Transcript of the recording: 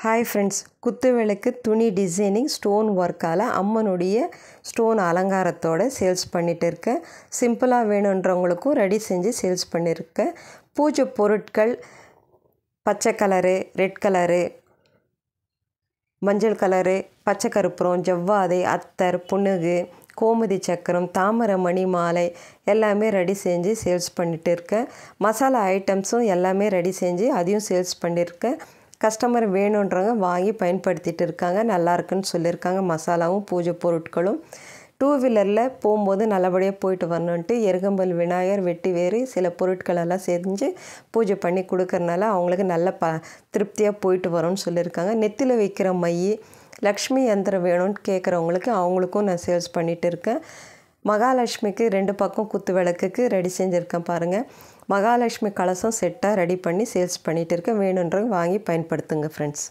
Hi friends, குத்து விளக்கு துணி டிசைனிங் ஸ்டோன் ஒர்க்கால் அம்மனுடைய ஸ்டோன் அலங்காரத்தோடு சேல்ஸ் பண்ணிகிட்டு இருக்கேன். சிம்பிளாக வேணுன்றவங்களுக்கும் ரெடி செஞ்சு சேல்ஸ் பண்ணியிருக்கேன். பூஜை பொருட்கள் பச்சை கலரு, ரெட் கலரு, மஞ்சள் கலரு, பச்சை கருப்புரம், ஜவ்வாதை, அத்தர், புனுகு, கோமதி சக்கரம், தாமரை மணி மாலை எல்லாமே ரெடி செஞ்சு சேல்ஸ் பண்ணிகிட்டு இருக்கேன். மசாலா ஐட்டம்ஸும் எல்லாமே ரெடி செஞ்சு அதையும் சேல்ஸ் பண்ணியிருக்கேன். கஸ்டமர் வேணுன்றவங்க வாங்கி பயன்படுத்திகிட்டு இருக்காங்க. நல்லாயிருக்குன்னு சொல்லியிருக்காங்க. மசாலாவும் பூஜை பொருட்களும் டூ வீலரில் போகும்போது நல்லபடியாக போயிட்டு வரணுன்ட்டு எருகம்பல் விநாயகர், வெட்டி வேறு சில பொருட்களெல்லாம் செஞ்சு பூஜை பண்ணி கொடுக்கறனால அவங்களுக்கு நல்ல திருப்தியாக போயிட்டு வரோன்னு சொல்லியிருக்காங்க. நெத்தியில் வைக்கிற மை, லக்ஷ்மி யந்திரம் வேணும்னு கேட்குறவங்களுக்கு அவங்களுக்கும் நான் சேல்ஸ் பண்ணிகிட்டு இருக்கேன். மகாலட்சுமிக்கு 2 பக்கம் குத்து விளக்குக்கு ரெடி செஞ்சுருக்கேன் பாருங்கள். மகாலட்சுமி கலசம் செட்டாக ரெடி பண்ணி சேல்ஸ் பண்ணிகிட்டு இருக்கேன். வேணுன்றவங்க வாங்கி பயன்படுத்துங்க ஃப்ரெண்ட்ஸ்.